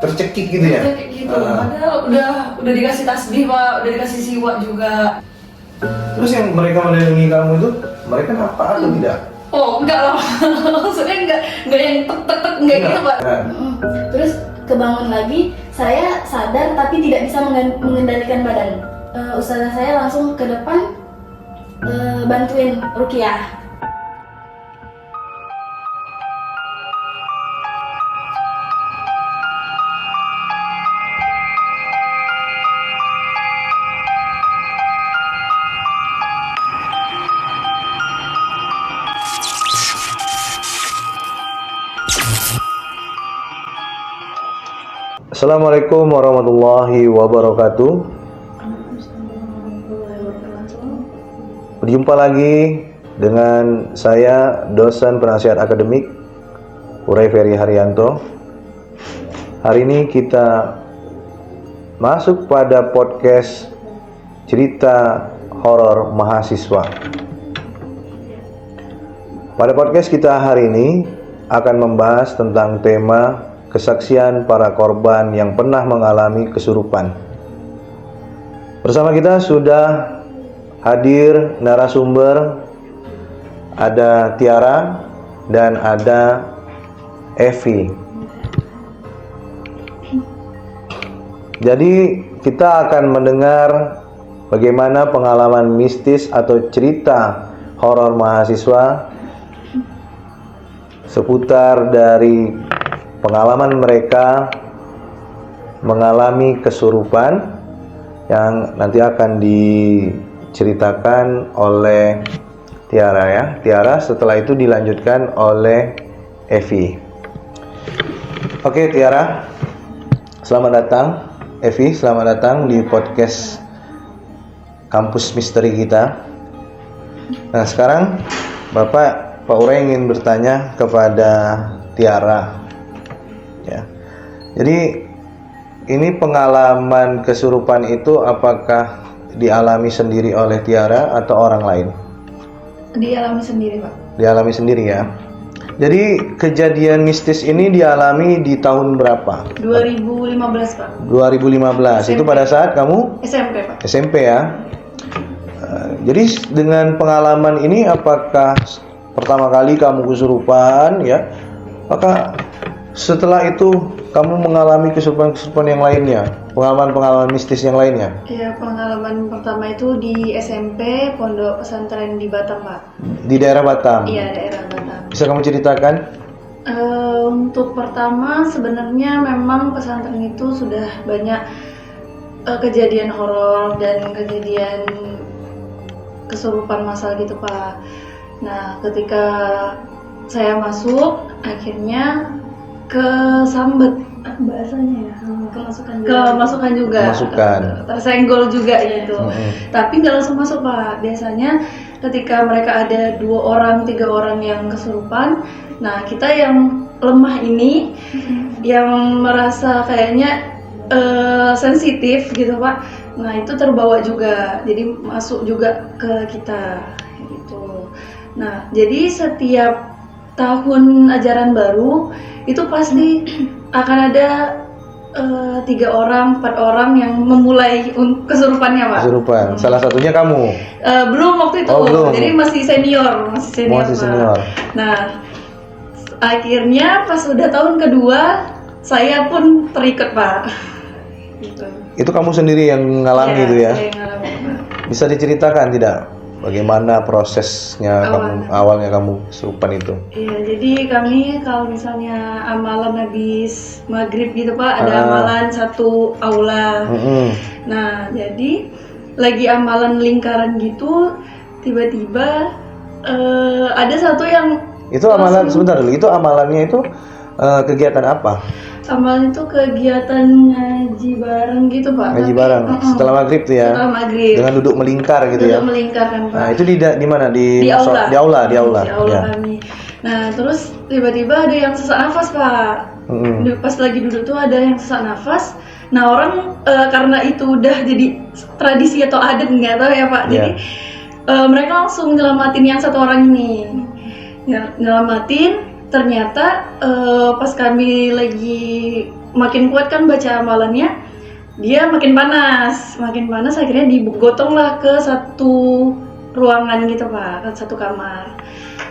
tercekik gitu ya? Tercekik gitu. Padahal udah dikasih tasbih Pak, udah dikasih siwak juga. Terus yang mereka melindungi kamu itu, mereka apa atau tidak? Oh enggak lah, maksudnya enggak yang tek enggak gitu Pak. Terus kebangun lagi, saya sadar tapi tidak bisa mengendalikan badan. Ustazah saya langsung ke depan bantuin ruqyah. Assalamualaikum warahmatullahi wabarakatuh. Berjumpa lagi dengan saya, dosen penasihat akademik Uray Ferry Haryanto. Hari ini kita masuk pada podcast cerita horor mahasiswa. Pada podcast kita hari ini akan membahas tentang tema kesaksian para korban yang pernah mengalami kesurupan. Bersama kita sudah hadir narasumber, ada Tiara dan ada Evi. Jadi kita akan mendengar bagaimana pengalaman mistis atau cerita horor mahasiswa seputar dari pengalaman mereka mengalami kesurupan yang nanti akan diceritakan oleh Tiara ya. Tiara, setelah itu dilanjutkan oleh Evi. Oke Tiara, selamat datang. Evi, selamat datang di podcast Kampus Misteri kita. Nah sekarang Pak Uray ingin bertanya kepada Tiara. Ya. Jadi ini pengalaman kesurupan itu apakah dialami sendiri oleh Tiara atau orang lain? Dialami sendiri Pak. Dialami sendiri ya. Jadi kejadian mistis ini dialami di tahun berapa? 2015 Pak. 2015. SMP. Itu pada saat kamu SMP Pak. SMP ya. Jadi dengan pengalaman ini apakah pertama kali kamu kesurupan ya? Apakah setelah itu kamu mengalami kesurupan-kesurupan yang lainnya, pengalaman-pengalaman mistis yang lainnya? Ya, pengalaman pertama itu di SMP Pondok Pesantren di Batam, Pak. Di daerah Batam? Iya, daerah Batam. Bisa kamu ceritakan? Untuk pertama sebenarnya memang pesantren itu sudah banyak kejadian horor dan kejadian kesurupan massal gitu, Pak. Nah, ketika saya masuk, akhirnya kesambet bahasanya ya, kemasukan juga tersenggol juga gitu. Tapi nggak langsung masuk Pak. Biasanya ketika mereka ada 2 orang 3 orang yang kesurupan, nah kita yang lemah ini yang merasa kayaknya sensitif gitu Pak, nah itu terbawa juga, jadi masuk juga ke kita gitu. Nah jadi setiap tahun ajaran baru itu pasti akan ada 3 orang, 4 orang yang memulai kesurupannya Pak. Kesurupan. Salah satunya kamu? Belum waktu itu. Oh, belum. Jadi masih senior Pak. Nah, akhirnya pas udah tahun kedua saya pun terikut Pak. Gitu. Itu kamu sendiri yang ngalami itu ya? Saya yang ngalami, Pak. Bisa diceritakan tidak? Bagaimana prosesnya awalnya kamu kesurupan itu? Iya, jadi kami kalau misalnya amalan habis maghrib gitu Pak, ada amalan satu aula. Nah, jadi lagi amalan lingkaran gitu, tiba-tiba ada satu yang itu amalan sebentar dulu. Itu amalannya itu kegiatan apa? Amalan itu kegiatan ngaji bareng gitu Pak. Ngaji bareng setelah maghrib tuh ya? Setelah maghrib. Dengan duduk melingkar gitu ya? Duduk melingkar kan Pak. Nah itu di mana? Di aula. Di aula ya. Kami. Nah terus tiba-tiba ada yang sesak nafas Pak. Pas lagi duduk tuh ada yang sesak nafas. Nah orang karena itu udah jadi tradisi atau adat nggak tahu ya Pak. Jadi mereka langsung nyelamatin yang satu orang ini. Nyelamatin. Ternyata pas kami lagi makin kuat kan baca amalannya, dia makin panas akhirnya digotong lah ke satu ruangan gitu Pak, ke satu kamar.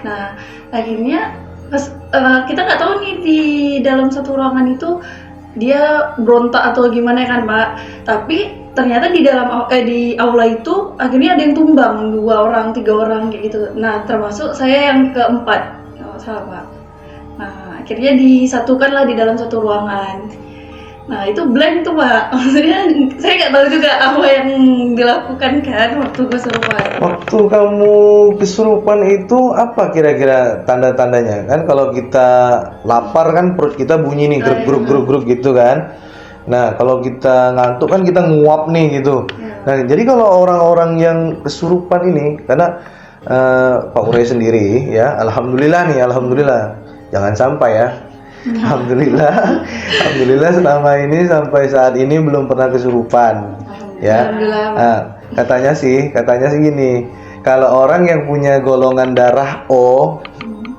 Nah akhirnya pas kita nggak tahu nih di dalam satu ruangan itu dia berontak atau gimana kan Pak, tapi ternyata di dalam di aula itu akhirnya ada yang tumbang 2 orang 3 orang kayak gitu. Nah termasuk saya yang keempat, nggak salah Pak. Nah akhirnya disatukan lah di dalam satu ruangan. Nah itu blank tuh Pak, maksudnya saya nggak tahu juga apa yang dilakukan kan waktu kesurupan. Waktu kamu kesurupan itu apa kira-kira tanda-tandanya? Kan kalau kita lapar kan perut kita bunyi nih gruk gitu kan. Nah kalau kita ngantuk kan kita nguap nih gitu. Nah jadi kalau orang-orang yang kesurupan ini, karena Pak Uray sendiri ya, alhamdulillah, jangan sampai ya. Alhamdulillah selama ini sampai saat ini belum pernah kesurupan ya. Nah, katanya sih gini, kalau orang yang punya golongan darah O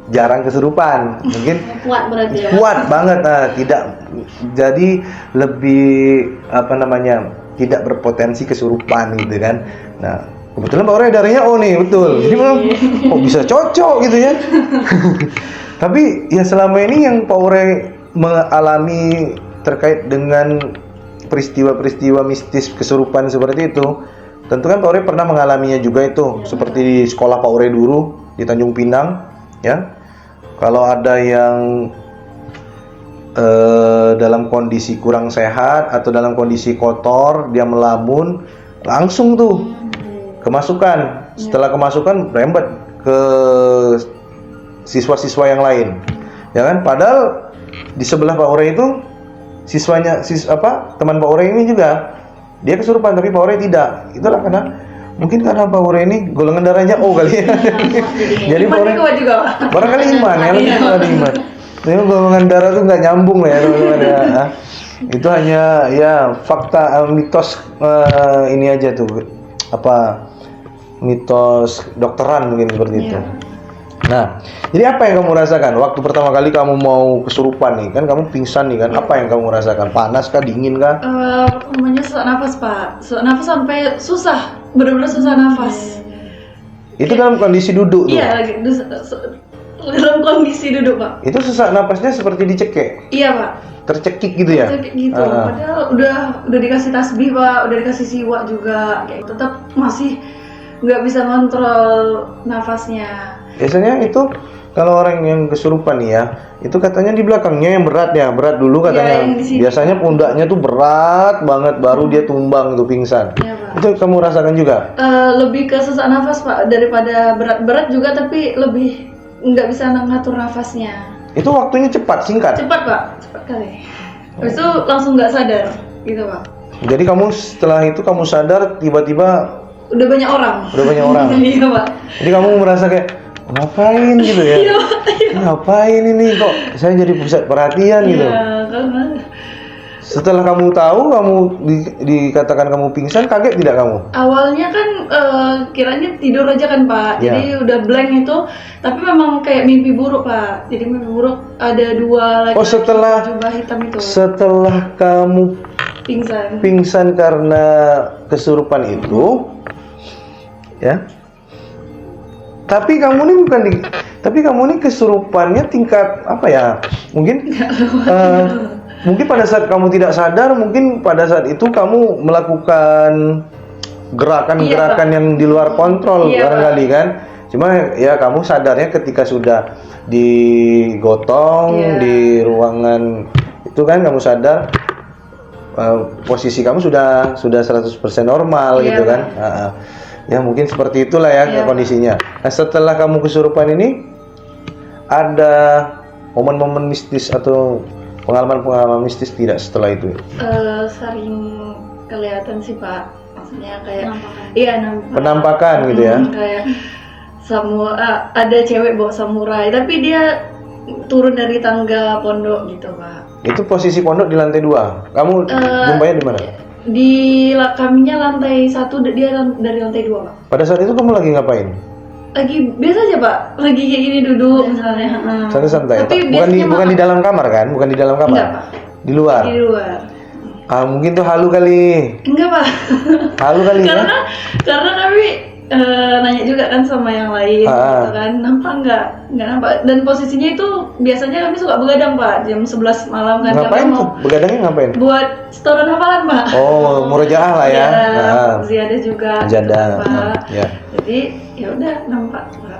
jarang kesurupan, mungkin Kuat berarti ya. kuat banget, tidak, jadi lebih tidak berpotensi kesurupan gitu kan. Nah kebetulan Pak Uray darahnya O nih, betul, jadi memang kok bisa cocok gitu ya. Tapi ya selama ini yang Pak Uray mengalami terkait dengan peristiwa-peristiwa mistis kesurupan seperti itu, tentu kan Pak Uray pernah mengalaminya juga itu, seperti di sekolah Pak Uray dulu di Tanjung Pinang ya. Kalau ada yang dalam kondisi kurang sehat atau dalam kondisi kotor, dia melamun, langsung tuh kemasukan. Setelah kemasukan berembet ke siswa-siswa yang lain, ya kan? Padahal di sebelah Pak Uray itu teman Pak Uray ini juga dia kesurupan, tapi Pak Uray tidak. Itulah mungkin karena Pak Uray ini golongan darahnya O kali ya. Jadi Pak Uray juga Pak. barangkali iman ya, lebih kuat iman. Tapi golongan darah tuh nggak nyambung lah ya teman-teman ya. Itu hanya ya fakta mitos ini aja tuh, mitos dokteran mungkin seperti itu. Nah, jadi apa yang kamu rasakan waktu pertama kali kamu mau kesurupan nih? Kan kamu pingsan nih kan? Apa yang kamu rasakan? Panas kah? Dingin kah? Namanya sesak nafas Pak, sesak nafas sampai susah, benar-benar susah nafas. Itu dalam kondisi duduk tuh? Iya, dalam kondisi duduk Pak. Itu sesak nafasnya seperti dicekik? Iya Pak. Tercekik gitu ya? Tercekik gitu. Padahal udah dikasih tasbih Pak, udah dikasih siwak juga, kayak tetap masih nggak bisa kontrol nafasnya. Biasanya itu kalau orang yang kesurupan nih ya, itu katanya di belakangnya yang berat dulu katanya. Biasanya pundaknya tuh berat banget, baru dia tumbang tuh pingsan. Ya, Pak. Itu kamu rasakan juga? Lebih ke sesak nafas Pak, daripada berat juga, tapi lebih nggak bisa ngatur nafasnya. Itu waktunya cepat, singkat? Cepat Pak, cepat kali. Habis itu langsung nggak sadar gitu Pak. Jadi kamu setelah itu kamu sadar tiba-tiba Udah banyak orang. Iya Pak. Jadi kamu merasa kayak ngapain gitu ya? Iya. Ngapain ini kok saya jadi pusat perhatian gitu? Iya, karena Setelah kamu tahu kamu dikatakan kamu pingsan, kaget tidak kamu? awalnya kan kiranya tidur aja kan Pak. Ya. Jadi udah blank itu, tapi memang kayak mimpi buruk Pak. Jadi mimpi buruk ada 2 lagi. Setelah jubah hitam itu. Setelah kamu pingsan karena kesurupan itu, ya. Tapi kamu ini kesurupannya tingkat apa ya? Mungkin pada saat kamu tidak sadar, mungkin pada saat itu kamu melakukan gerakan-gerakan yang di luar kontrol barangkali kan. Cuma ya kamu sadarnya ketika sudah digotong di ruangan itu kan, kamu sadar posisi kamu sudah 100% normal gitu kan. Ya mungkin seperti itulah ya kondisinya. Nah setelah kamu kesurupan ini, ada momen-momen mistis atau pengalaman-pengalaman mistis tidak setelah itu? Sering kelihatan sih Pak, maksudnya kayak penampakan gitu ya. Kayak ada cewek bawa samurai, tapi dia turun dari tangga pondok gitu Pak. Itu posisi pondok di lantai 2. Kamu jumpanya di mana? Kaminya lantai 1, dia dari lantai 2 Pak. Pada saat itu kamu lagi ngapain? Lagi biasa aja Pak, lagi kayak gini duduk misalnya. Santai-santai. Tapi Bukan di dalam kamar kan? Bukan di dalam kamar. Enggak Pak. Di luar. Di luar. Mungkin tuh halu kali. Enggak pak. Halu kali ya. Karena kami nanya juga kan sama yang lain, gitu kan, nampak nggak nampak. Dan posisinya itu biasanya kami suka begadang pak, jam 11 malam kan. Ngapain kami tuh? Begadangnya ngapain? buat setoran hafalan pak. Oh, murojaah lah ya. Ziyadah juga. Ziyadah, Pak. ya. Jadi ya udah nampak pak.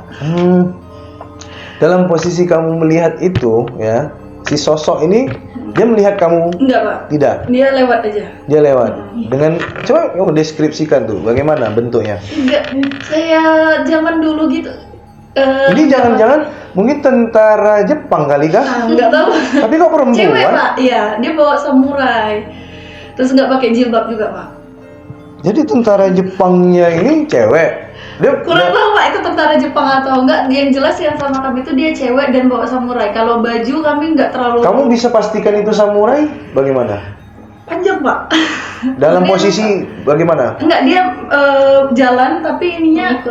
Dalam posisi kamu melihat itu, ya, si sosok ini dia melihat kamu? Enggak pak. Tidak. Dia lewat aja. Dia lewat. Dengan coba kamu deskripsikan tuh, bagaimana bentuknya? Enggak, saya zaman dulu gitu. Ini jangan-jangan mungkin tentara Jepang kali kah? Enggak tahu. Tapi kok perempuan? Cewek pak, iya, dia bawa samurai. Terus nggak pakai jilbab juga pak. Jadi tentara Jepangnya ini cewek. Dia Kurang tahu pak itu tentara Jepang atau enggak. Yang jelas yang sama kami itu dia cewek dan bawa samurai. Kalau baju kami nggak terlalu Kamu bisa pastikan itu samurai? Bagaimana? panjang pak. Dalam Maksudnya posisi bagaimana? enggak dia jalan tapi ininya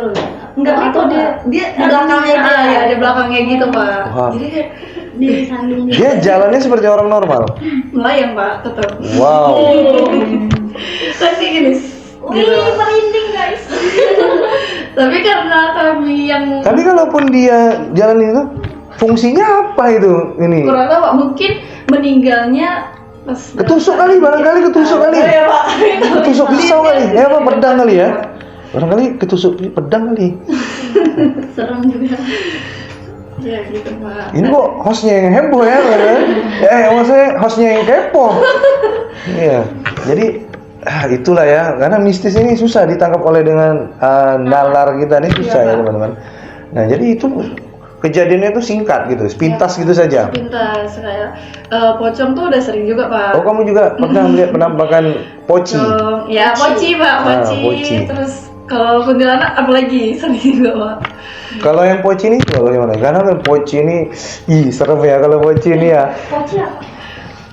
enggak itu dia Di belakangnya ininya, dia. ya di belakangnya gitu pak. Wah. Jadi kayak Di sandung dia. Dia jalannya seperti orang normal. melayang pak tetap. Wow. Tapi gini. Wih, merinding guys. Tapi karena kami yang Tapi kalaupun dia jalan itu, fungsinya apa itu? Ini kurang tahu pak, mungkin meninggalnya pas ketusuk kali, barangkali ketusuk kali. ya pak. Ketusuk pisau kali, apa pedang kali ya? Barangkali ketusuk pedang kali. Serem juga. Ya gitu pak. Ini kok hostnya yang heboh ya, kan? Maksudnya hostnya yang kepo. Iya, jadi itulah ya, karena mistis ini susah ditangkap oleh dengan nalar kita ini susah ya teman-teman. Nah jadi itu kejadiannya itu singkat gitu, pintas gitu saja. Pintas kayak pocong tuh udah sering juga pak. Oh kamu juga pernah melihat penampakan poci? Ya poci pak, poci. Terus kalau kuntilanak apalagi sering juga pak. Kalau yang poci ini bagaimana? Karena yang poci ini, serem ya kalau poci ini ya. Poci apa?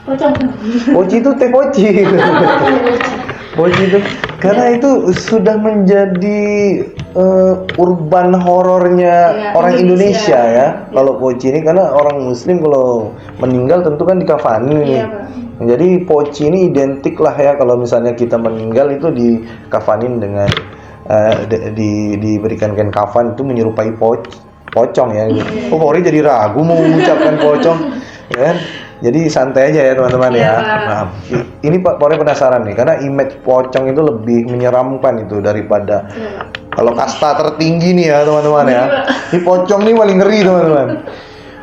Pocong. Poci itu teh poci. Poci itu karena itu sudah menjadi urban horornya Ya, orang Indonesia ya. Ya. Kalau poci ini karena orang Muslim kalau meninggal tentu kan dikafanin nih. Iya, Pak. Jadi poci ini identik lah ya kalau misalnya kita meninggal itu dikafanin dengan diberikan kain kafan itu menyerupai pocong ya. Oh, Kori jadi ragu mau mengucapkan pocong, ya kan? Jadi santai aja ya teman-teman ya. Iya, Pak. Nah, ini Pak Kori penasaran nih, karena image pocong itu lebih menyeramkan itu daripada kalau kasta tertinggi nih ya teman-teman ya. Ini pocong nih paling ngeri teman-teman.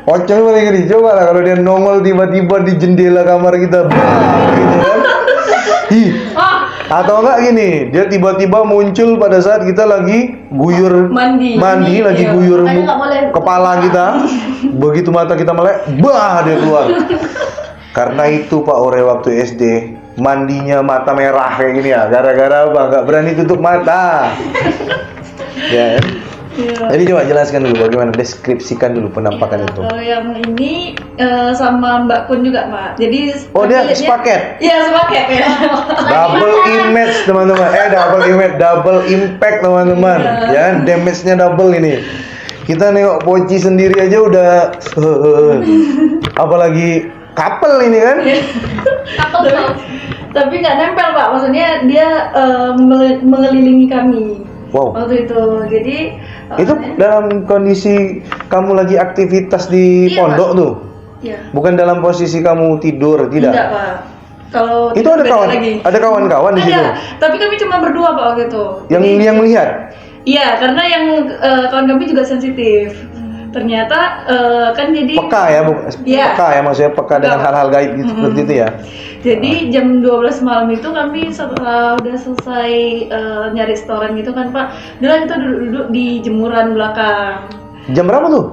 Pocong ini paling ngeri. Coba lah kalau dia nongol tiba-tiba di jendela kamar kita, gitu kan? Atau enggak gini, dia tiba-tiba muncul pada saat kita lagi guyur Mandi, lagi iya. guyur Makanya nggak boleh kepala kita. Begitu mata kita melek, dia keluar. Karena itu Pak Ore waktu SD mandinya mata merah kayak gini ya, gara-gara apa? Nggak berani tutup mata. Ya. Iya. Jadi coba jelaskan dulu bagaimana, deskripsikan dulu penampakan itu. Kalau yang ini sama Mbak Kun juga pak. Jadi Oh dia lihatnya- sepaket. Iya sepaket ya. Double image teman-teman. Double impact teman-teman. Ya, damage-nya double ini. Kita nengok poci sendiri aja udah apalagi couple ini kan. Tapi nggak nempel pak. Maksudnya dia mengelilingi kami. Wow. Waktu itu. Jadi Itu dalam kondisi kamu lagi aktivitas di Iya, pondok Pak. tuh. Iya. Bukan dalam posisi kamu tidur, tidak. Enggak pak. Kalau Itu ada beda kawan, lagi. ada kawan-kawan di situ. Tapi kami cuma berdua pak waktu itu. Yang melihat. Iya, karena yang kawan kami juga sensitif. Ternyata kan jadi Peka ya, Iya. peka ya maksudnya peka dengan Enggak. hal-hal gaib gitu, seperti itu ya. Jadi jam 12 malam itu kami setelah udah selesai nyari restoran gitu kan Pak. Udah kita duduk-duduk di jemuran belakang. Jam berapa tuh?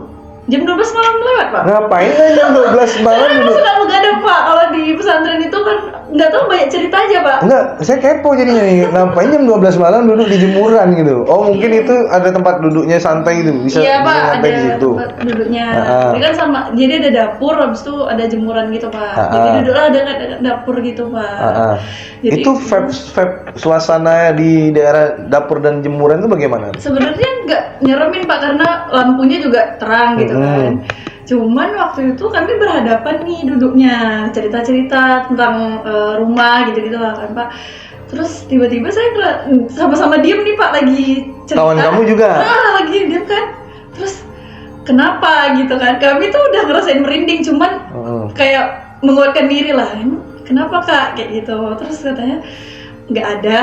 Jam 12 malam lewat Pak. Ngapain kan jam 12 malam Karena duduk? suka begadang Pak. Kalau di pesantren itu kan nggak tahu banyak cerita aja Pak. Enggak, saya kepo jadinya nih. Ngapain jam 12 malam duduk di jemuran gitu? Oh, mungkin itu ada tempat duduknya santai gitu. Bisa Iya Pak, santai ada di situ. tempat duduknya. Ah. Jadi kan sama, jadi ada dapur, habis itu ada jemuran gitu Pak. Ah. Jadi duduklah ada dapur gitu Pak. Jadi- Itu vibe suasana di daerah dapur dan jemuran itu bagaimana? Sebenarnya nggak nyeremin Pak karena lampunya juga terang gitu kan. Cuman waktu itu kami berhadapan nih duduknya, cerita-cerita tentang rumah gitu-gitu lah kan Pak. Terus tiba-tiba saya sama-sama diem nih Pak, lagi cerita. Kawan kamu juga? Lagi diem kan. Terus kenapa gitu kan? Kami tuh udah ngerasain merinding, cuman kayak menguatkan diri lah. Kenapa Kak? Kayak gitu. Terus katanya nggak ada.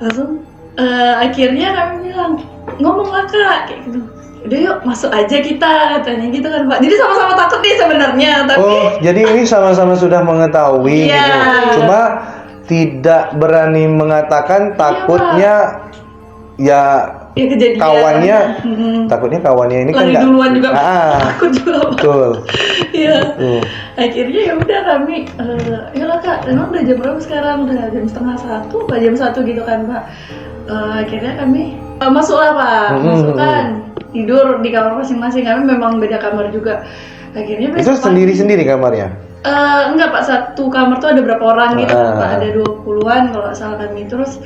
Langsung akhirnya kami bilang, ngomonglah Kak, kayak gitu. Udah yuk masuk aja kita, katanya gitu kan Pak. Jadi sama-sama takut nih sebenarnya, tapi Oh, jadi ini sama-sama sudah mengetahui Iya. gitu. Cuma tidak berani mengatakan, takutnya ya ya kejadian. kawannya, Mm-mm. takutnya kawannya ini kan lari nggak. duluan juga. Ah, Takut juga Pak. betul. Iya. Tuh. Akhirnya ya udah kami, yalah Kak, emang udah jam berapa sekarang? Udah jam 12:30, Pak, jam 1 gitu kan Pak. Akhirnya kami masuklah Pak, masuk kan, tidur di kamar masing-masing. Kami memang beda kamar juga. Akhirnya Itu besok sendiri-sendiri kamarnya? enggak Pak, satu kamar tuh ada berapa orang gitu Pak, ada 20-an kalau nggak salah kami. Terus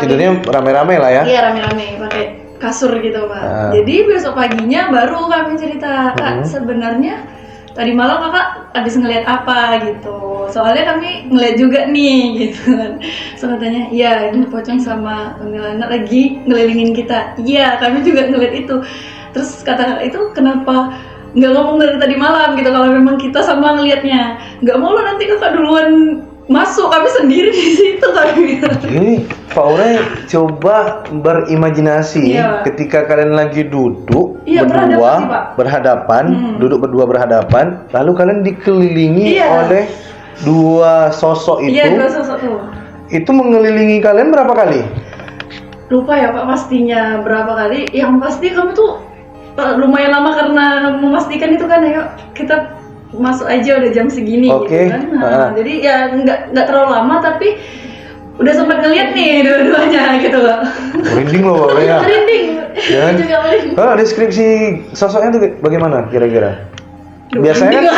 tidurnya rame-rame lah ya? iya rame-rame pakai kasur gitu Pak. Jadi besok paginya baru kami cerita, Kak sebenarnya tadi malam Kakak habis ngeliat apa gitu. Soalnya kami ngeliat juga nih gitu kan. So katanya, iya ini pocong sama kuntilanak lagi ngelilingin kita. Iya kami juga ngeliat itu. Terus kata Kakak itu, kenapa nggak ngomong dari tadi malam gitu kalau memang kita sama ngelihatnya? Nggak mau lo nanti Kakak duluan masuk, kami sendiri di situ kami. Ini Pak Uray coba berimajinasi Iya. ketika kalian lagi duduk Iya, berhadapan berdua sih, Pak. berhadapan, duduk berdua berhadapan, lalu kalian dikelilingi Iya. oleh dua sosok itu. Iya dua sosok tuh. Itu mengelilingi kalian berapa kali? Lupa ya Pak pastinya berapa kali. Yang pasti kami tuh lumayan lama karena memastikan itu kan, ayo kita masuk aja udah jam segini Oke. gitu kan. Nah, jadi ya nggak terlalu lama tapi udah sempat ngeliat nih dua-duanya gitu Pak. Merinding loh Pak Uray ya. Merinding. Ya kan? Juga merinding. Kalau deskripsi sosoknya itu bagaimana kira-kira? Biasanya kan,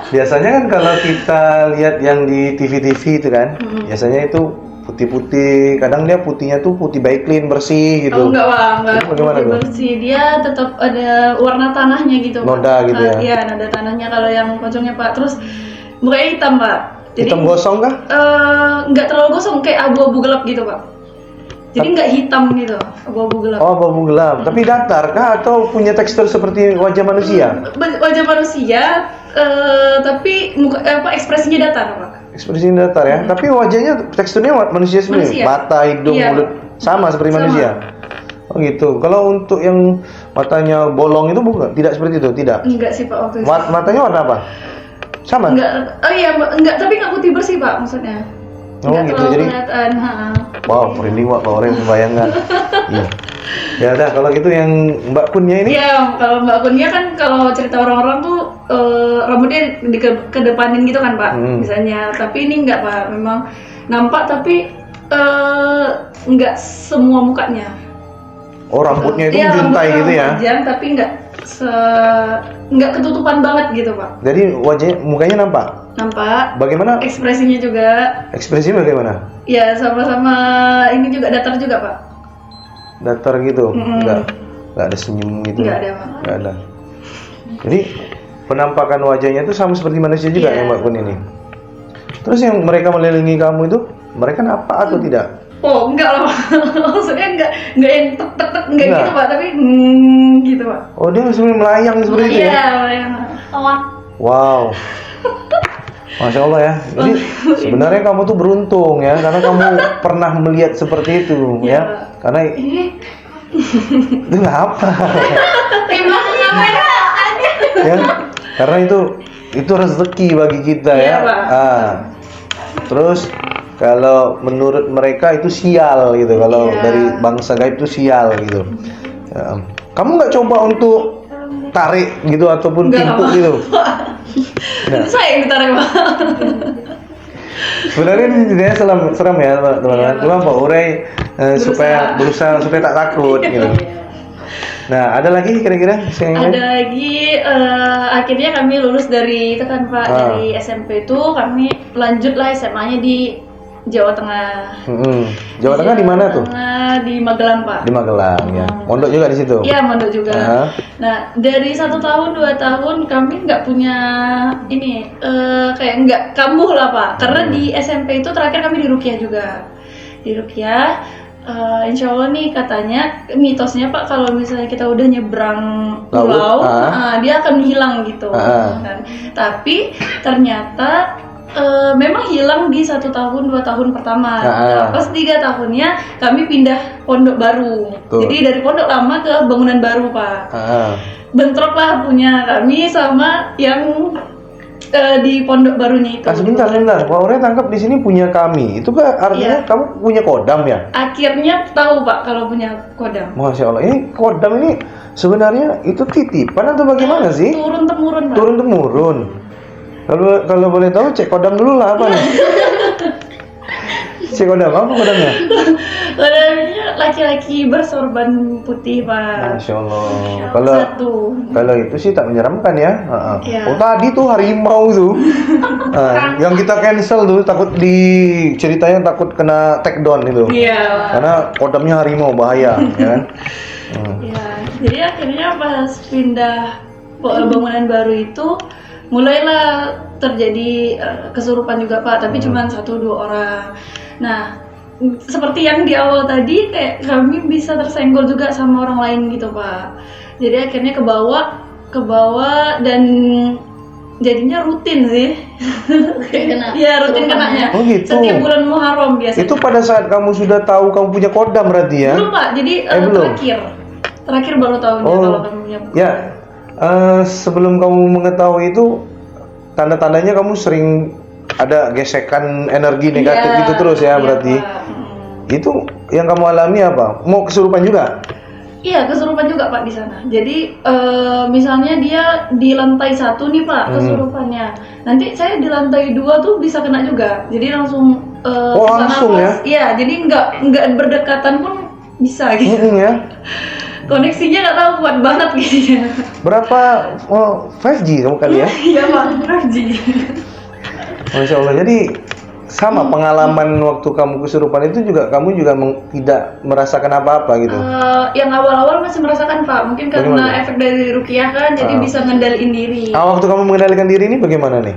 biasanya kan kalau kita lihat yang di TV-TV itu kan, biasanya itu putih-putih, kadang dia putihnya tuh putih baik clean bersih gitu. Oh enggak Pak, enggak Itu bagaimana putih tuh? bersih. Dia tetap ada warna tanahnya gitu Pak. Noda gitu ya? Iya, nada tanahnya kalau yang pocongnya Pak. Terus mukanya hitam Pak. Jadi Hitam gosong kah? nggak terlalu gosong, kayak abu-abu gelap gitu Pak. Jadi nggak hitam gitu, abu-abu gelap. Oh, abu gelap. Tapi datar kah atau punya tekstur seperti wajah manusia? Wajah manusia, tapi ekspresinya datar Pak. Ekspresinya datar ya. Tapi wajahnya teksturnya manusia sebenarnya. Manusia. Mata, hidung, Iya. mulut sama seperti Sama. manusia. Oh gitu. Kalau untuk yang matanya bolong itu bukan, tidak seperti itu, tidak. Enggak sih Pak waktu itu. Matanya warna apa? Sama. Enggak, oh iya enggak, tapi nggak putih bersih Pak maksudnya. Oh, Nggak gitu, terlalu jadi- kelihatan. Wow, merinding Pak orang membayangkan. Iya. Ya udah kalau gitu yang Mbak Kunnya ini. Iya, kalau Mbak Kunia kan kalau cerita orang-orang tuh rambutnya kedepanin gitu kan Pak, misalnya. Tapi ini enggak Pak, memang nampak tapi enggak semua mukanya. Oh, rambutnya itu Iya, juntai rambutnya gitu ya. panjang, tapi enggak ketutupan banget gitu Pak. Jadi wajahnya mukanya nampak. Nampak. Bagaimana Ekspresinya juga, ekspresinya bagaimana? ya sama-sama ini juga datar juga Pak. Datar gitu. Enggak ada senyum gitu. Enggak ada Pak. Enggak ada. Jadi penampakan wajahnya itu sama seperti manusia juga Iya. yang Mbak Kun ini. Terus yang mereka melilingi kamu itu mereka nampak atau tidak? Oh enggak lah Pak. Maksudnya enggak yang tek tek tek enggak Enggak. gitu Pak, tapi gitu Pak. Oh, dia sebenarnya melayang seperti itu ya? Iya, yang Wow. Masya Allah ya. Jadi sebenarnya kamu tuh beruntung ya, karena kamu pernah melihat seperti itu Iya. ya. Karena itu nggak apa Emang ngapain aja? ya. Karena itu rezeki bagi kita Iya, ya. Pak. Terus kalau menurut mereka itu sial gitu. Kalau Iya. dari bangsa gaib itu sial gitu. Ya. Kamu nggak coba untuk tarik gitu ataupun Nggak, timpuk Pak. gitu? Nah. Itu saya yang ditarik Pak. Sebenarnya ini sebenarnya seram ya teman-teman. Iya, Cuma Pak Uray supaya berusaha supaya tak takut gitu. Nah, ada lagi kira-kira yang Ada lagi akhirnya kami lulus dari itu kan Pak, dari SMP itu kami lanjut lah SMA-nya di Jawa Tengah. Jawa Tengah di mana tuh? Tengah di Magelang, Pak. Di Magelang ya. Mondok juga di situ. Iya, mondok juga. Nah, dari 1 tahun 2 tahun kami nggak punya ini kayak nggak kambuh lah, Pak. Karena di SMP itu terakhir kami di Rukiah juga. Di Rukiah, insya Allah nih katanya mitosnya Pak, kalau misalnya kita udah nyebrang pulau, dia akan hilang gitu. Kan. Tapi ternyata memang hilang di 1 tahun 2 tahun pertama. Nah, pas 3 tahunnya kami pindah pondok baru. Jadi dari pondok lama ke bangunan baru, Pak. Bentroklah punya kami sama yang di pondok barunya itu. Sebentar. Pak Ore tangkap di sini punya kami. Itu kan artinya kamu punya kodam ya? Akhirnya tahu Pak kalau punya kodam. Masya Allah. Ini kodam ini sebenarnya itu titipan atau bagaimana sih? Turun temurun, Pak. Turun temurun. Kalau boleh tahu cek kodam dulu lah apa nih? Cek kodam apa kodamnya? Kodamnya laki-laki bersorban putih, Pak. Masya Allah. Kalau itu sih tak menyeramkan ya. Oh tadi tuh harimau tuh. Yang kita cancel tuh takut ceritanya takut kena take down itu. Iya. Karena kodamnya harimau bahaya, ya kan? Iya. Jadi akhirnya pas pindah bangunan baru itu mulailah terjadi kesurupan juga Pak, tapi cuma 1-2 orang. Nah, seperti yang di awal tadi kayak kami bisa tersenggol juga sama orang lain gitu Pak. Jadi akhirnya ke bawah dan jadinya rutin sih. Iya, rutin kenanya. Oh gitu. Setiap bulan Muharram biasanya. Itu pada saat kamu sudah tahu kamu punya kodam berarti ya? Belum Pak, jadi terakhir baru tahunya kalau kami punya kodam. Ya. Sebelum kamu mengetahui itu tanda-tandanya kamu sering ada gesekan energi negatif gitu terus ya berarti. Itu yang kamu alami apa? Mau kesurupan juga? Iya, kesurupan juga Pak di sana. Jadi misalnya dia di lantai 1 nih Pak kesurupannya. Nanti saya di lantai 2 tuh bisa kena juga. Jadi langsung langsung ya? Iya, jadi nggak berdekatan pun bisa gitu. Ya. Koneksinya nggak tahu kuat banget gitu ya. Berapa 5G kamu kali ya? Iya Pak, 5G. Masya Allah. Jadi sama pengalaman waktu kamu kesurupan itu juga kamu juga tidak merasakan apa-apa gitu? Yang awal-awal masih merasakan Pak. Mungkin karena efek dari Rukiah kan, jadi bisa ngendaliin diri. Waktu kamu mengendalikan diri ini bagaimana nih?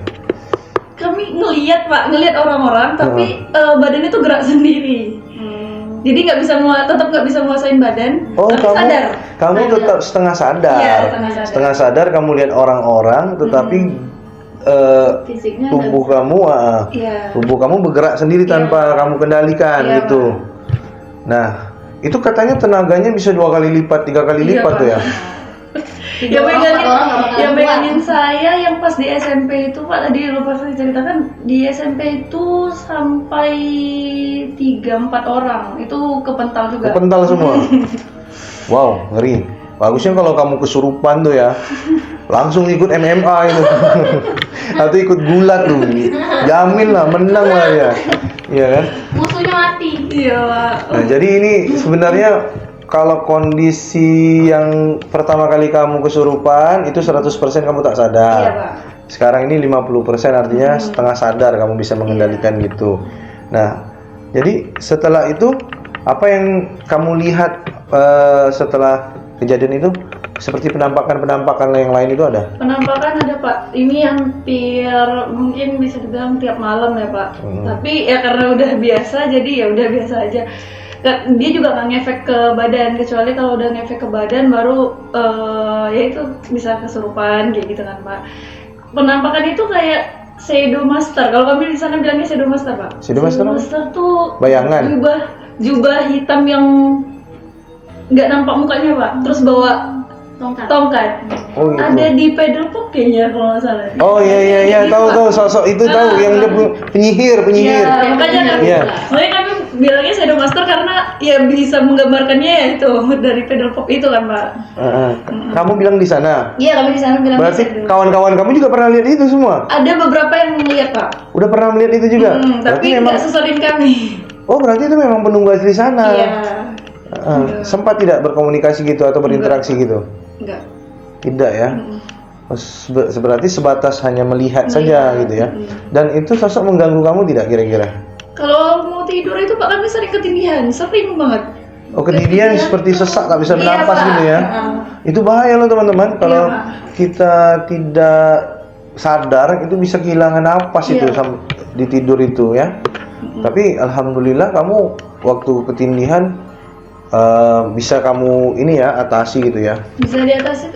Kami ngelihat orang-orang, tapi badannya tuh gerak sendiri. Jadi tetap nggak bisa menguasain badan, tapi sadar. Kamu tetap setengah sadar. Iya, setengah sadar kamu lihat orang-orang, tetapi tubuh kamu bergerak sendiri tanpa kamu kendalikan gitu. Nah, itu katanya tenaganya bisa 2 kali lipat, 3 kali lipat tuh ya. Yang megangin saya yang pas di SMP itu Pak, tadi lupa saya ceritakan, di SMP itu sampai 3-4 orang itu kepental juga. Kepental semua. Wow, ngeri. Bagusnya kalau kamu kesurupan tuh ya, langsung ikut MMA itu. Atau ikut gulat tuh. Jamin lah, menang lah ya. Iya kan? Musuhnya mati. Iya Pak. Nah, jadi ini sebenarnya kalau kondisi yang pertama kali kamu kesurupan itu 100% kamu tak sadar. Iya, Pak. Sekarang ini 50% artinya setengah sadar kamu bisa mengendalikan gitu. Nah, jadi setelah itu apa yang kamu lihat setelah kejadian itu? Seperti penampakan yang lain itu ada? Penampakan ada Pak. Ini hampir mungkin bisa dibilang tiap malam ya Pak. Tapi ya karena udah biasa jadi ya udah biasa aja. Dia juga nggak ngefek ke badan, kecuali kalau udah ngefek ke badan baru ya itu bisa kesurupan kayak gitu kan Pak. Penampakan itu kayak shadow master. Kalau kami di sana bilangnya shadow master Pak. Shadow master tuh bayangan. Jubah hitam yang nggak nampak mukanya Pak. Terus bawa tongkat. Oh, gitu. Ada di pedal pop kayaknya kalau nggak salah. Oh iya tahu sosok itu tahu yang dia penyihir. Iya, makanya kan. Makanya kami bilangnya shadow master karena ya bisa menggambarkannya ya itu dari pedal pop itu kan Pak. Kamu bilang di sana? Iya, kami di sana bilang. Berarti kawan-kawan kamu juga pernah lihat itu semua? Ada beberapa yang melihat Pak. Udah pernah melihat itu juga? Tapi nggak sesering kami. Oh berarti itu memang penunggu asli sana. Iya. Sempat tidak berkomunikasi gitu atau berinteraksi gitu? Enggak. Tidak ya. Berarti sebatas hanya melihat saja gitu ya. Dan itu sosok mengganggu kamu tidak kira-kira? Kalau mau tidur itu Pak kami sering ketindihan, sering banget. Oh, ketindihan seperti sesak tak bisa Iya, bernapas Pak. gitu ya. Itu bahaya loh teman-teman. Kalau Pak. kita tidak sadar itu bisa kehilangan napas itu Iya. di tidur itu ya. Tapi alhamdulillah kamu waktu ketindihan bisa kamu ini ya atasi gitu ya. Bisa di atas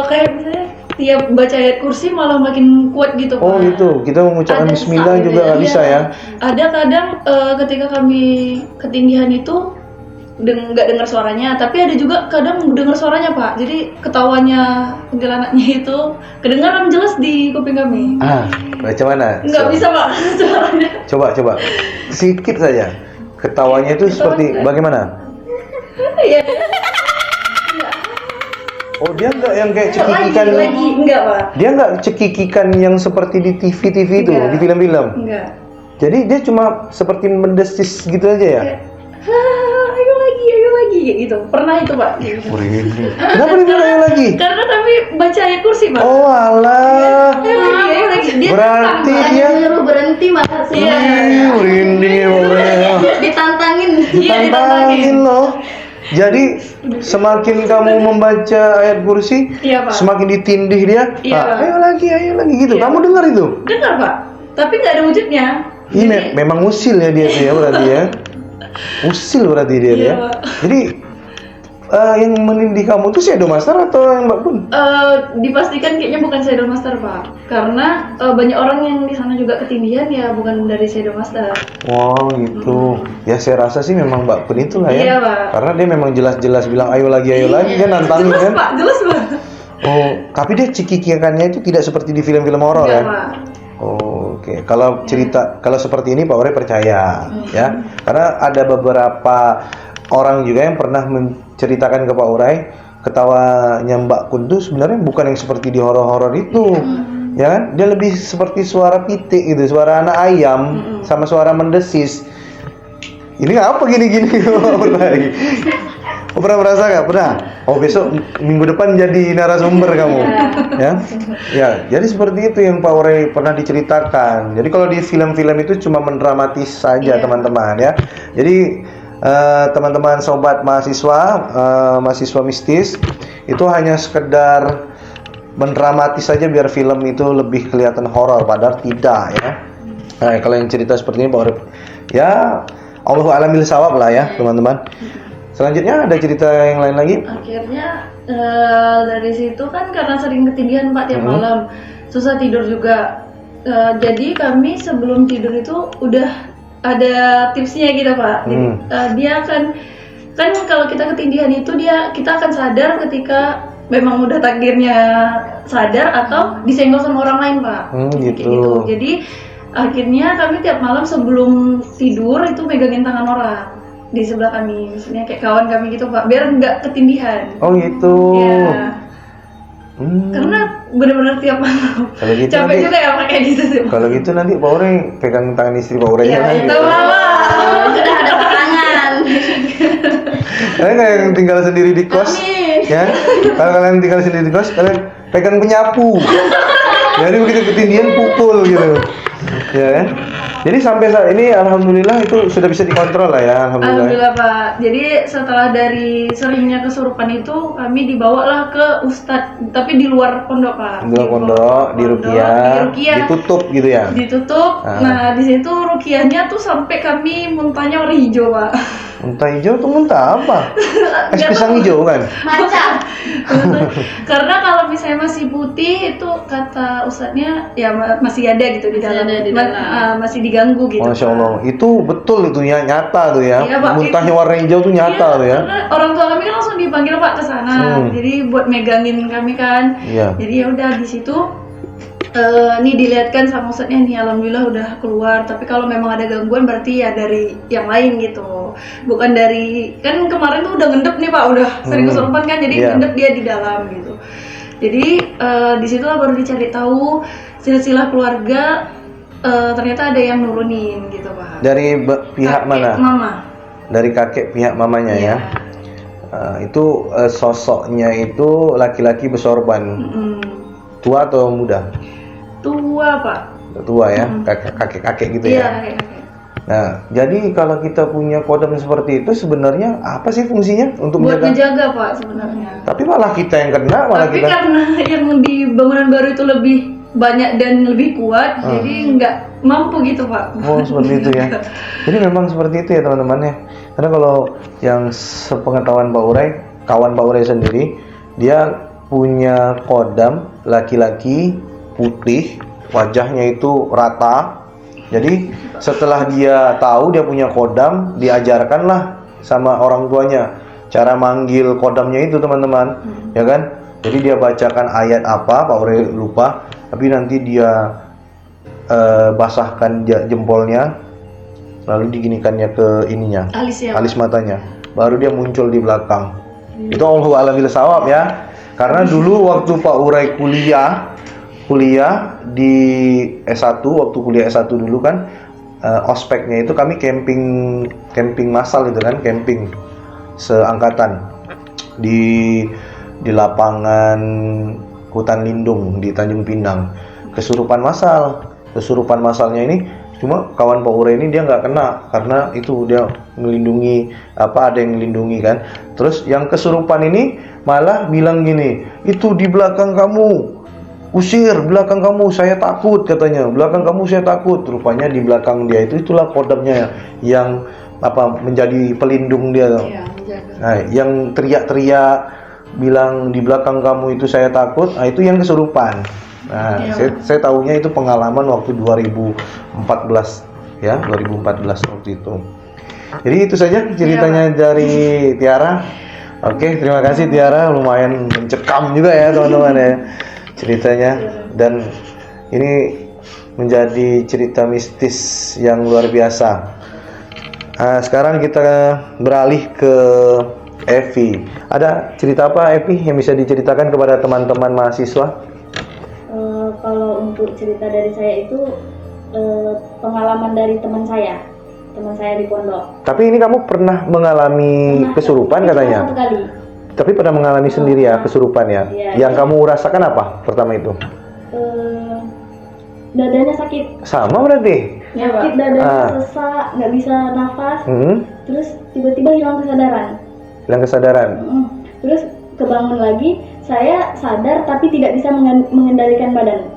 kayak misalnya tiap baca ayat kursi malah makin kuat gitu Pak. Oh gitu. Kita mengucapkan Ada bismillah sesak juga gitu nggak bisa ya. Ada kadang ketika kami ketindihan itu nggak dengar suaranya, tapi ada juga kadang dengar suaranya Pak. Jadi ketawanya kuntilanaknya itu kedengaran jelas di kuping kami. Baca mana? Nggak bisa Pak suaranya. Coba. Sedikit saja. Ketawanya itu seperti bagaimana? Iya. Oh, dia nggak yang kayak cekikikan. Lagi enggak Pak. Dia nggak cekikikan yang seperti di TV itu, Enggak. di film-film. Enggak. Jadi dia cuma seperti mendesis gitu aja ya. Kayak, ayo lagi kayak gitu. Pernah itu Pak. Kenapa dia bilang ayo lagi? Karena kami baca ayat kursi Pak. Oh alah. Ayo lagi. Dia Berarti tantang, Pak. dia Suruh berhenti malah sih. Iya. merinding ya pokoknya. Ditantangin. Iya, Ditantangin loh. Jadi semakin kamu membaca ayat kursi, Iya, Pak. semakin ditindih dia. Iya, Pak, Pak. ayo lagi gitu. Iya. Kamu dengar itu? Dengar Pak. Tapi nggak ada wujudnya. Ini memang usil ya dia tuh ya berarti ya. Usil berarti dia Iya, ya. Pak. Jadi yang menindih kamu itu Shadow Master atau yang Mbak Pun? Dipastikan kayaknya bukan Shadow Master Pak, karena banyak orang yang di sana juga ketindihan ya bukan dari Shadow Master. Wow gitu. Ya saya rasa sih memang Mbak Pun itulah ya. Iya, Pak. Karena dia memang jelas-jelas bilang ayo lagi kan nantangin Jelas kan. Pak, jelas Pak. Oh, tapi dia cekikikannya itu tidak seperti di film-film horor Enggak, ya. Pak. Oh, oke. Kalau cerita kalau seperti ini Pak Ore percaya ya. Karena ada beberapa orang juga yang pernah menceritakan ke Pak Urai ketawanya Mbak Kun tuh sebenarnya bukan yang seperti di horor-horor itu. Ya kan? Dia lebih seperti suara pitik gitu, suara anak ayam sama suara mendesis. Ini apa gini-gini lagi? Oh, pernah merasa nggak? Pernah? Oh, besok minggu depan jadi narasumber kamu. Ya, jadi seperti itu yang Pak Urai pernah diceritakan. Jadi kalau di film-film itu cuma mendramatis saja teman-teman ya. Jadi teman-teman sobat mahasiswa mistis itu hanya sekedar mendramatis saja biar film itu lebih kelihatan horor, padahal tidak ya. Nah, kalau yang cerita seperti ini Pak Urip, ya Allahu a'lam bil shawab lah ya teman-teman. Selanjutnya ada cerita yang lain lagi? Akhirnya dari situ kan karena sering ketindihan Pak tiap malam, susah tidur juga. Jadi kami sebelum tidur itu udah ada tipsnya gitu Pak. Jadi, dia kan kalau kita ketindihan itu kita akan sadar ketika memang udah takdirnya sadar atau disenggol sama orang lain Pak. Kayak gitu. Jadi akhirnya kami tiap malam sebelum tidur itu megangin tangan orang di sebelah kami, misalnya kayak kawan kami gitu Pak, biar nggak ketindihan. Oh gitu. Ya. Karena benar-benar tiap malam. Kalau gitu Capek nanti, juga ya pakai gitu sih. kalau gitu nanti Pak Ore pegang tangan istri Pak Ore Ya, itu Mama. Sudah ada pasangan. Kalian yang tinggal sendiri di kos, Amin. ya. Kalau kalian tinggal sendiri di kos, kalian pegang penyapu. Jadi begitu ketindihan pukul gitu, ya kan? Jadi sampai saat ini alhamdulillah itu sudah bisa dikontrol lah ya, Alhamdulillah Pak. Jadi setelah dari seringnya kesurupan itu kami dibawalah ke ustadz, tapi di luar pondok Pak. Di luar pondok, di rukiah, ditutup gitu ya. Ditutup. Nah di situ rukiahnya tuh sampai kami muntahnya warna hijau Pak. Muntah hijau tuh muntah apa? Es pisang hijau kan? Macam. Karena kalau misalnya masih putih itu kata ustadznya ya masih ada gitu di dalam. Masih diganggu gitu. Masya Allah, itu betul itu ya, nyata tuh ya. Iya, Pak. Muntahnya warna hijau tuh nyata tuh ya. Karena orang tua kami kan langsung dipanggil Pak ke sana. Jadi buat megangin kami kan. Iya. Jadi ya udah di situ nih dilihatkan sama ustadznya nih alhamdulillah udah keluar, tapi kalau memang ada gangguan berarti ya dari yang lain gitu, bukan dari, kan kemarin tuh udah ngendep nih Pak, udah sering kesurupan kan, jadi ngendep dia di dalam gitu. Jadi di situ baru dicari tahu silsilah keluarga, ternyata ada yang nurunin gitu Pak. Dari pihak kakek mana? Mama. Dari kakek pihak mamanya ya. Itu sosoknya itu laki-laki bersorban. Tua atau muda? Tua Pak. Tua ya, kakek-kakek gitu Iya, ya. kakek-kakek. Nah, jadi kalau kita punya kodam seperti itu sebenarnya apa sih fungsinya untuk Buat menjaga? ngejaga Pak sebenarnya. Tapi malah kita yang kena, malah Tapi kita. karena yang di bangunan baru itu lebih banyak dan lebih kuat, jadi nggak mampu gitu Pak. Oh, seperti itu ya. Jadi memang seperti itu ya teman-teman ya. Karena kalau yang sepengetahuan Pak Uray, kawan Pak Uray sendiri, dia punya kodam laki-laki putih, wajahnya itu rata. Jadi setelah dia tahu dia punya kodam, diajarkanlah sama orang tuanya cara manggil kodamnya itu teman-teman, ya kan? Jadi dia bacakan ayat apa, Pak Uray lupa, tapi nanti dia basahkan jempolnya, lalu diginikannya ke ininya, Alis ya. alis matanya, baru dia muncul di belakang. Itu Allahu a'lam bishawab ya. Karena dulu waktu Pak Uray kuliah di S1, waktu kuliah S1 dulu kan ospeknya itu kami camping massal itu kan, camping seangkatan di lapangan hutan lindung di Tanjung Pinang. Kesurupan masalnya ini cuma kawan Pak Uray ini dia nggak kena karena itu dia melindungi ada yang melindungi kan. Terus yang kesurupan ini malah bilang gini, itu di belakang kamu, usir belakang kamu, saya takut katanya, belakang kamu saya takut. Rupanya di belakang dia itulah kodamnya yang menjadi pelindung dia. Iya, menjaga. Nah, yang teriak-teriak bilang di belakang kamu itu saya takut, itu yang kesurupan. Nah, Iya. saya tahunya itu pengalaman waktu 2014 ya, 2014 waktu itu. Jadi itu saja ceritanya dari Tiara. Oke, terima kasih Tiara, lumayan mencekam juga ya teman-teman ya ceritanya, dan ini menjadi cerita mistis yang luar biasa. Sekarang kita beralih ke Evi. Ada cerita apa Evi yang bisa diceritakan kepada teman-teman mahasiswa? Kalau untuk cerita dari saya itu pengalaman dari teman saya di pondok. Tapi ini kamu pernah mengalami kesurupan Cuma katanya? satu kali. Tapi pernah mengalami sendiri ya kesurupan ya? Iya. Yang kamu rasakan apa pertama itu? Dadanya sakit. Sama berarti? Iya, Pak. Sakit dadanya sesak, nggak bisa nafas. Terus tiba-tiba hilang kesadaran. Hilang kesadaran. Terus kebangun lagi, saya sadar tapi tidak bisa mengendalikan badan.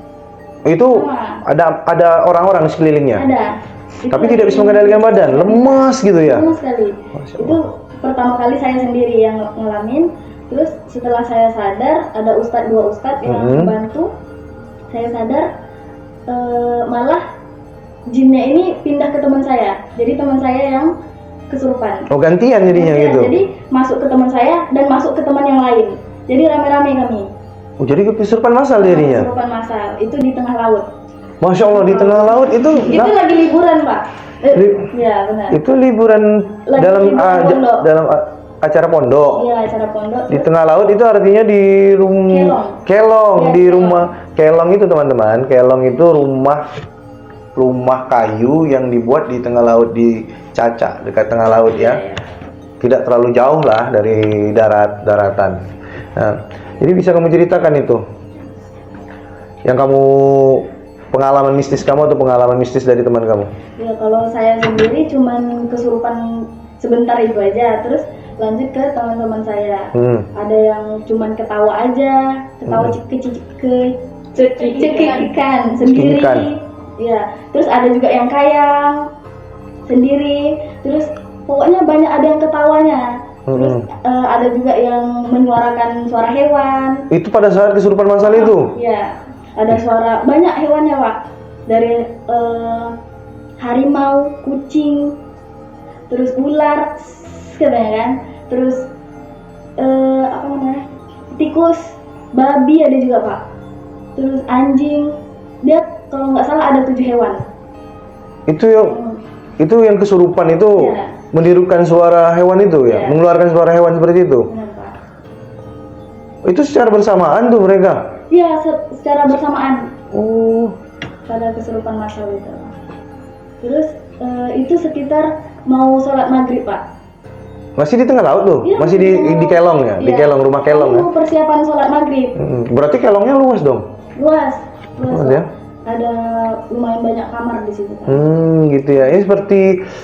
Itu ada orang-orang di sekelilingnya? Ada. Tapi tidak bisa mengendalikan badan, lemas gitu ya? Lemas sekali. Masya Itu pertama kali saya sendiri yang ngalamin. Terus setelah saya sadar, ada dua ustadz yang membantu. Saya sadar, malah jinnya ini pindah ke teman saya. Jadi teman saya yang kesurupan. Oh, gantian jadinya Iya, gitu? Jadi masuk ke teman saya dan masuk ke teman yang lain. Jadi rame-rame kami. Oh, jadi kesurupan massal jadinya? Kesurupan massal. Itu di tengah laut. Masya Allah, di tengah laut itu? Itu lagi liburan, Pak. Ya, benar. Itu liburan Lagi dalam liburan pondok. dalam acara pondok? Iya, acara pondok. Di tengah laut itu artinya di kelong, Ya, di kelong. rumah kelong itu teman-teman. Kelong itu rumah kayu yang dibuat di tengah laut, di Caca, dekat tengah laut ya. Tidak terlalu jauh lah dari daratan. Nah, jadi bisa kamu ceritakan itu yang kamu pengalaman mistis kamu atau pengalaman mistis dari teman kamu? Ya, kalau saya sendiri cuman kesurupan sebentar itu aja. Terus lanjut ke teman-teman saya. Ada yang cuman ketawa aja, ketawa cekikikan sendiri. Cekikikan. Ya, terus ada juga yang kayang sendiri. Terus pokoknya banyak ada yang ketawanya. Terus ada juga yang menyuarakan suara hewan. Itu pada saat kesurupan massal itu? Iya, ada suara banyak hewannya, Pak. Dari harimau, kucing, terus ular, katanya kan. Terus apa namanya? Tikus, babi ada juga, Pak. Terus anjing. Dia kalau nggak salah ada 7 hewan. Itu yang kesurupan itu Iya. menirukan suara hewan itu ya, Iya. mengeluarkan suara hewan seperti itu. Benar, Pak. Itu secara bersamaan tuh mereka. Iya, secara bersamaan Oh, pada kesurupan massal itu. Terus itu sekitar mau sholat maghrib, Pak. masih di tengah laut tuh, Iya, masih di kelong ya, di iya. kelong, rumah kelong ya. Mau persiapan sholat maghrib. Berarti kelongnya luas dong. Luas, Luas ya. ada lumayan banyak kamar di situ kan. Gitu ya. Ini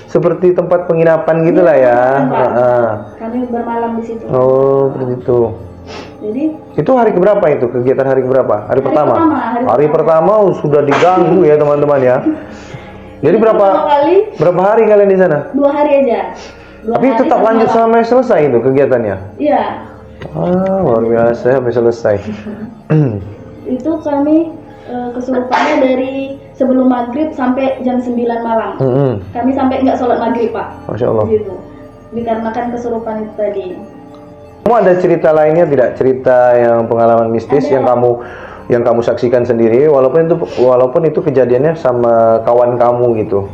seperti tempat penginapan gitulah ya. Tempat. Heeh. Kami bermalam di situ. Oh, seperti itu. Jadi Itu hari keberapa itu? Kegiatan hari keberapa? Hari pertama. hari Pertama sudah diganggu ya teman-teman ya. Jadi pertama kali berapa hari kalian di sana? 2 hari aja. 2 Tapi hari tetap satu lanjut malam. sampai selesai itu kegiatannya. Iya. Luar biasa sampai selesai. Itu kami kesurupannya dari sebelum maghrib sampai jam 9 malam. Kami sampai nggak sholat maghrib, Pak. Masya Allah. Gitu. Dikarenakan kesurupan itu tadi. Kamu ada cerita lainnya tidak? Cerita yang pengalaman mistis Ada. yang kamu saksikan sendiri, walaupun itu kejadiannya sama kawan kamu gitu.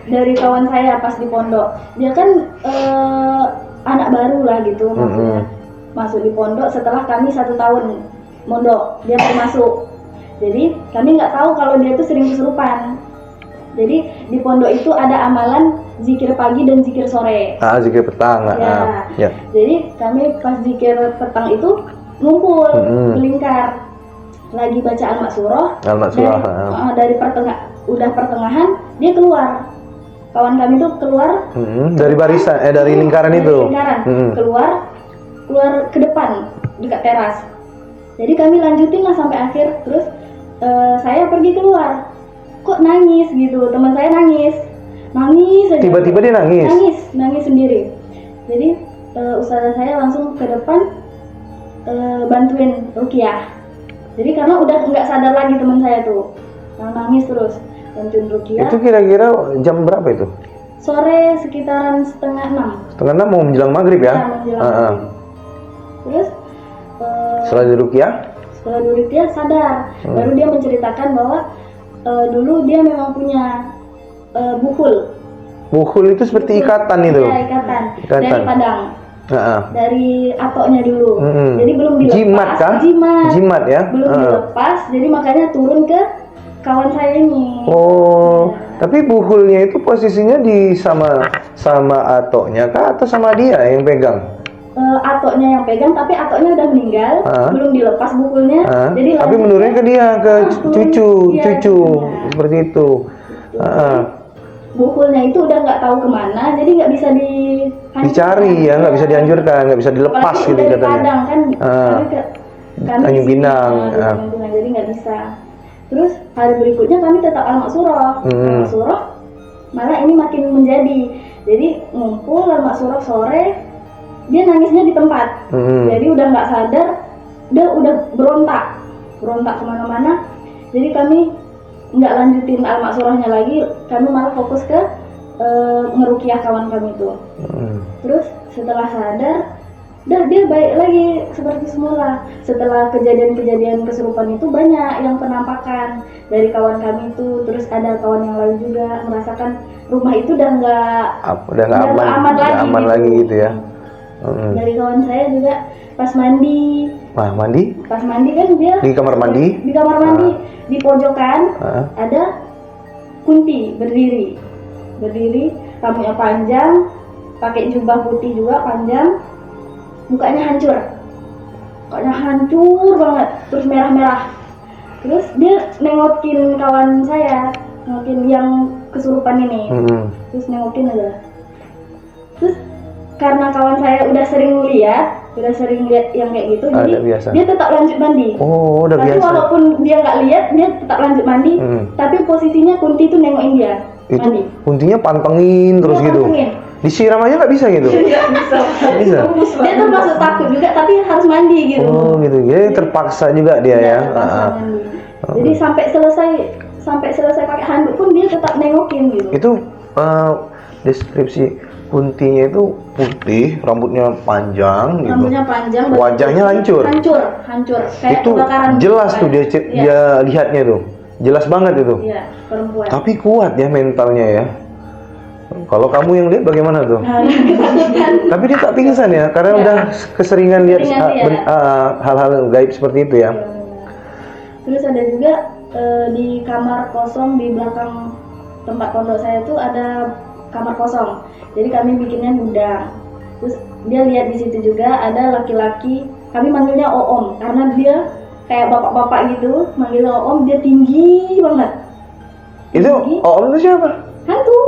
Dari kawan saya pas di pondok, dia kan anak baru lah gitu, maksudnya masuk di pondok setelah kami 1 tahun mondok, dia baru masuk. Jadi kami nggak tahu kalau dia tuh sering kesurupan. Jadi di pondok itu ada amalan zikir pagi dan zikir sore. Zikir petang. Ya. Jadi kami pas zikir petang itu ngumpul melingkar lagi baca al-maksurah. Dari pertengahan dia keluar. Kawan kami tuh keluar dari barisan dari lingkaran itu. Keluar ke depan dekat teras. Jadi kami lanjutin lah sampai akhir. Terus saya pergi keluar, kok nangis gitu, teman saya nangis aja. Tiba-tiba dia nangis sendiri. Jadi ustazah saya langsung ke depan bantuin ruqyah. Jadi karena udah nggak sadar lagi teman saya tuh, nangis terus, bantuin ruqyah. Itu kira-kira jam berapa itu? Sore sekitaran 5:30. 5:30 mau menjelang maghrib ya? Maghrib. Terus setelah di ruqyah sadar, baru dia menceritakan bahwa dulu dia memang punya buhul. Buhul itu seperti ikatan itu? Iya, ikatan. Dari Padang. Dari atoknya dulu. Jadi belum dilepas. Jimat kah? Jimat ya? Belum dilepas, jadi makanya turun ke kawan saya ini. Tapi buhulnya itu posisinya sama atoknya kah atau sama dia yang pegang? Atoknya yang pegang, tapi atoknya udah meninggal, belum dilepas bukulnya. Jadi tapi menurunnya ke dia, ke cucu, seperti itu. Bukulnya itu udah nggak tahu kemana, jadi nggak bisa dicari ya, nggak bisa dianjurkan, nggak bisa dilepas gitu katanya. katanya. Padang kan, kami Tanjung Pinang. jadi nggak bisa. Terus hari berikutnya kami tetap al-maksurah. Al-maksurah malah ini makin menjadi. Jadi ngumpul al-maksurah sore, dia nangisnya di tempat. Jadi udah nggak sadar, dia udah berontak kemana-mana. Jadi kami nggak lanjutin al-maksurahnya lagi, kami malah fokus ke ngeruqyah kawan kami itu. Terus setelah sadar, dia baik lagi seperti semula. Setelah kejadian-kejadian kesurupan itu banyak yang penampakan dari kawan kami itu. Terus ada kawan yang lain juga merasakan rumah itu udah nggak aman lagi gitu ya. Dari kawan saya juga pas mandi. Pas mandi kan dia di kamar mandi. Di pojokan ada kunti berdiri, rambutnya panjang, pakai jubah putih juga panjang, mukanya hancur banget, terus merah-merah. Terus dia nengokin kawan saya, nengokin yang kesurupan ini, terus nengokin aja. Terus karena kawan saya udah sering lihat yang kayak gitu, jadi dia tetap lanjut mandi. Udah tapi biasa. Walaupun dia nggak lihat, dia tetap lanjut mandi. Tapi posisinya kunti itu nengokin dia itu mandi. kuntinya pantengin terus gitu. Disiram aja nggak bisa gitu? Nggak bisa. Dia termasuk takut juga, tapi harus mandi gitu. Gitu. Jadi terpaksa juga dia ya. Mandi. Jadi sampai selesai pakai handuk pun dia tetap nengokin gitu. Itu deskripsi kuntinya itu putih, rambutnya panjang gitu. Wajahnya hancur. Kayak itu kebakaran. Jelas tuh dia lihatnya tuh. Jelas banget itu. Iya, perempuan. Tapi kuat ya mentalnya ya. Kalau kamu yang lihat bagaimana tuh? Tapi dia tak pingsan ya, karena udah keseringan lihat hal-hal gaib seperti itu ya. Terus ada juga di kamar kosong di belakang tempat pondok saya itu ada kamar kosong. Jadi kami bikinnya gudang. Terus dia lihat di situ juga ada laki-laki, kami manggilnya Oom karena dia kayak bapak-bapak gitu, manggil Om, dia tinggi banget. Itu Om itu siapa? Hantu.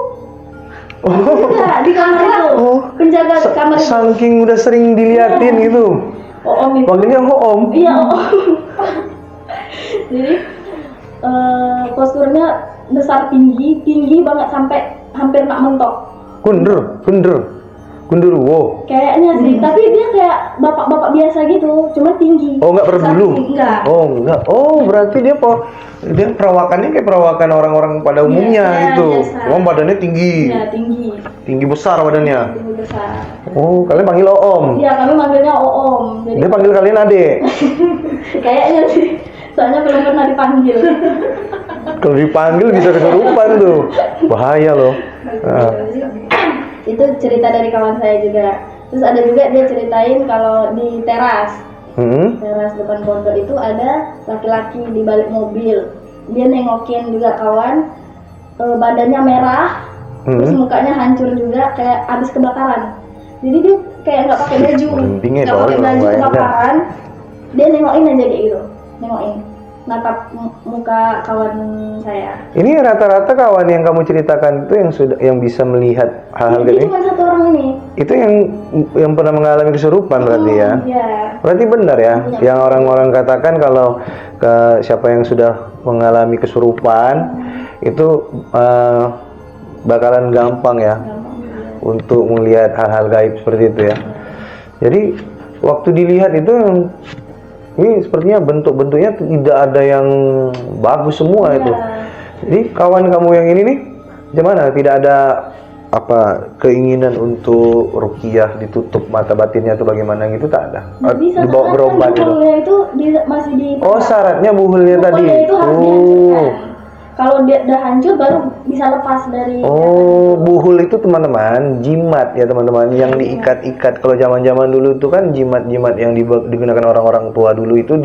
Iya, di kamar itu. Penjaga kamar itu. Saking udah sering diliatin gitu. Om itu. Panggilnya Om. Iya, Om. Jadi posturnya besar, tinggi banget sampai hampir nak mentok. Gundurwo. Kayaknya sih, tapi dia kayak bapak-bapak biasa gitu, cuma tinggi. Oh, enggak berbulu. Enggak. Oh, enggak. Oh, berarti dia perawakannya kayak perawakan orang-orang pada umumnya gitu. biasa. Oh, badannya tinggi. Iya, tinggi. Tinggi besar badannya. Tinggi besar. Oh, kalian panggil Om. Iya, kami manggilnya Om. Jadi Dia panggil kalian Adek. kayaknya sih, soalnya belum pernah dipanggil. Kalau dipanggil bisa kesurupan tuh. Bahaya loh. Nah. Itu cerita dari kawan saya juga. Terus ada juga dia ceritain kalau di teras depan pondok itu ada laki-laki di balik mobil. Dia nengokin juga kawan, badannya merah, terus mukanya hancur juga kayak habis kebakaran. Jadi dia kayak nggak pakai baju, nggak pakai baju kebakaran. Dia nengokin aja kayak gitu, natap muka kawan saya. Ini rata-rata kawan yang kamu ceritakan itu yang bisa melihat hal-hal Jadi gini. cuma satu orang ini. Itu yang pernah mengalami kesurupan berarti ya. Iya. Berarti benar ya, yang orang-orang katakan kalau siapa yang sudah mengalami kesurupan itu bakalan gampang ya untuk melihat hal-hal gaib seperti itu ya. Jadi waktu dilihat itu ini sepertinya bentuk-bentuknya tidak ada yang bagus semua itu. Jadi kawan kamu yang ini nih, gimana? Tidak ada keinginan untuk ruqyah ditutup mata batinnya atau bagaimana gitu, tak ada. Dibawa berobat gitu. Itu masih di. Oh, syaratnya buhulnya tadi. Itu harus dihancurkan. Kalau dia udah hancur baru bisa lepas dari. Oh, buhul itu teman-teman, jimat ya teman-teman, yang diikat-ikat. Kalau zaman-zaman dulu itu kan jimat-jimat yang digunakan orang-orang tua dulu itu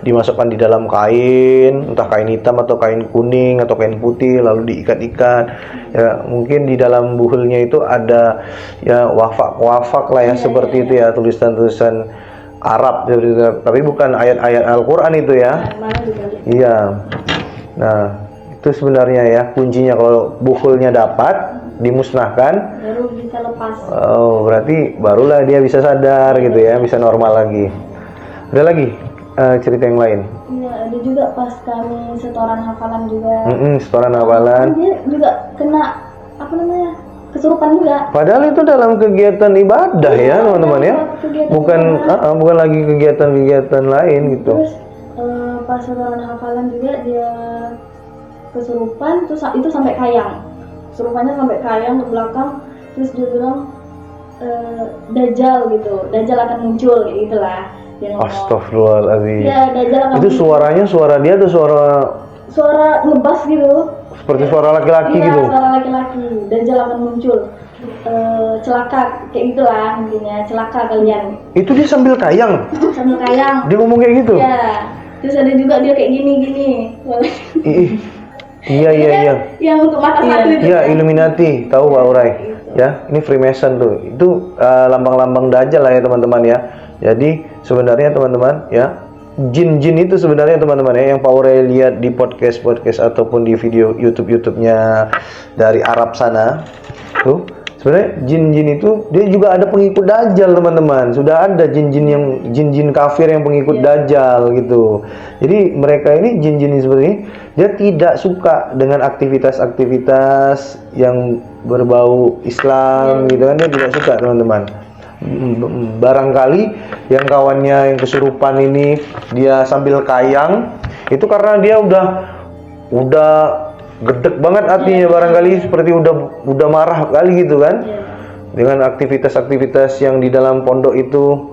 dimasukkan di dalam kain, entah kain hitam atau kain kuning atau kain putih, lalu diikat-ikat. Ya, mungkin di dalam buhulnya itu ada ya wafak lah ya, seperti itu ya, tulisan-tulisan Arab, tapi bukan ayat-ayat Al-Quran itu ya. Iya. Nah, itu sebenarnya ya kuncinya. Kalau buhulnya dapat dimusnahkan, baru bisa lepas. Oh, berarti barulah dia bisa sadar gitu ya, bisa normal lagi. Ada lagi cerita yang lain? Iya, ada juga pas kami setoran hafalan juga. Setoran hafalan. Dia juga kena kesurupan juga. Padahal itu dalam kegiatan ibadah ya teman-teman ya, bukan lagi kegiatan-kegiatan lain gitu. Terus pas setoran hafalan juga dia kesurupan, terus itu sampai kayang. Kesurupannya sampai kayang ke belakang, terus dia bilang Dajjal gitu, Dajjal akan muncul gitu lah. Astagfirullahaladzim. Ya, Dajjal akan itu muncul. suara dia atau suara ngebas gitu. Seperti suara laki-laki gitu. Iya, suara laki-laki. Dajjal akan muncul. Celaka kayak gitulah intinya, celaka kalian. Itu dia sambil kayang. Sambil kayang. Dia ngomong kayak gitu. Iya. Terus ada juga dia kayak gini. Iya. Yang untuk mata satu itu. Iya, Illuminati, tahu Pak Urai? Ya, ini Freemason tuh. Itu lambang-lambang Dajjal lah ya teman-teman ya. Jadi sebenarnya teman-teman ya, jin-jin itu sebenarnya teman-teman ya, yang Pak Urai lihat di podcast ataupun di video YouTube-nya dari Arab sana tuh, sebenarnya jin-jin itu dia juga ada pengikut Dajjal teman-teman. Sudah ada jin-jin kafir yang pengikut Dajjal gitu. Jadi mereka ini jin-jin seperti ini, dia tidak suka dengan aktivitas-aktivitas yang berbau Islam gitu kan, dia tidak suka teman-teman. Barangkali yang kawannya yang kesurupan ini dia sambil kayang itu karena dia udah gedek banget hatinya, barangkali seperti udah marah kali gitu kan, dengan aktivitas-aktivitas yang di dalam pondok itu.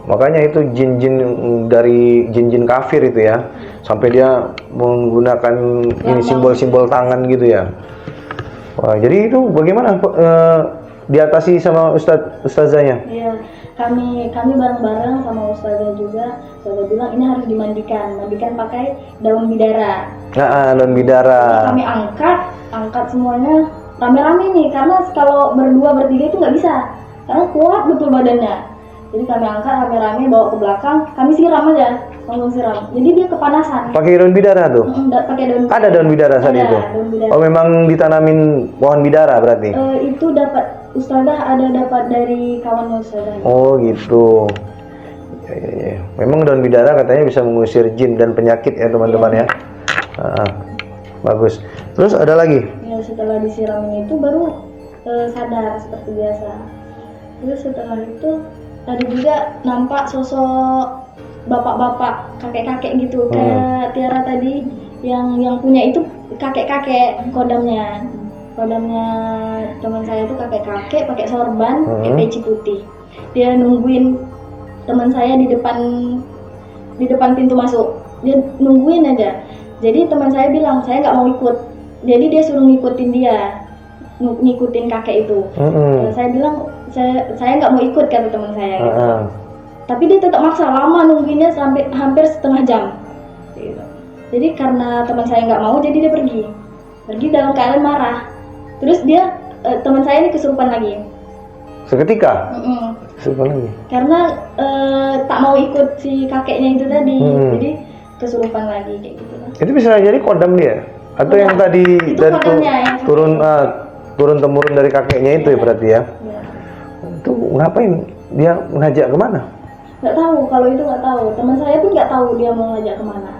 Makanya itu jin-jin dari jin-jin kafir itu ya, sampai dia menggunakan ini simbol-simbol tangan gitu ya. Wah, jadi itu bagaimana diatasi sama ustazahnya? Iya, kami bareng-bareng sama ustazah juga. Ustazah bilang ini harus mandikan pakai daun bidara. Daun bidara. Kami angkat semuanya rame-rame nih, karena kalau berdua bertiga itu nggak bisa, karena kuat betul badannya. Jadi kami angkat rame-rame, bawa ke belakang, kami siram aja. langsung siram. Jadi dia kepanasan. Pakai daun bidara tuh? Pakai daun. Ada daun bidara saat Ada itu? daun bidara. Oh memang ditanamin pohon bidara berarti? Itu dapat ustazah, dapat dari kawan ustazah. Oh gitu. Ya. Memang daun bidara katanya bisa mengusir jin dan penyakit ya teman-teman ya. Bagus. Terus ada lagi? Ya setelah disiramin itu baru sadar seperti biasa. Terus setelah itu ada juga nampak sosok bapak-bapak, kakek-kakek gitu. Kayak Tiara tadi yang punya itu kakek-kakek kodamnya. Kodamnya teman saya itu kakek-kakek pakai sorban, pakai peci putih. Dia nungguin teman saya di depan pintu masuk. Dia nungguin aja. Jadi teman saya bilang saya nggak mau ikut. Jadi dia suruh ngikutin dia, ngikutin kakek itu. Saya bilang saya nggak mau ikut kata teman saya. Gitu. Tapi dia tetap maksa, lama nungguinnya sampai hampir setengah jam. Gitu. Jadi karena teman saya nggak mau, jadi dia pergi dalam keadaan marah. Terus dia teman saya ini kesurupan lagi. Seketika? Kesurupan lagi? Karena tak mau ikut si kakeknya itu tadi, jadi kesurupan lagi kayak gitu lah. Itu bisa jadi kodam dia? Atau yang tadi dari turun temurun dari kakeknya itu ya berarti ya? Ya. Itu ngapain? Dia ngajak kemana? Nggak tahu, kalau itu nggak tahu. Teman saya pun nggak tahu dia mau ngajak kemana.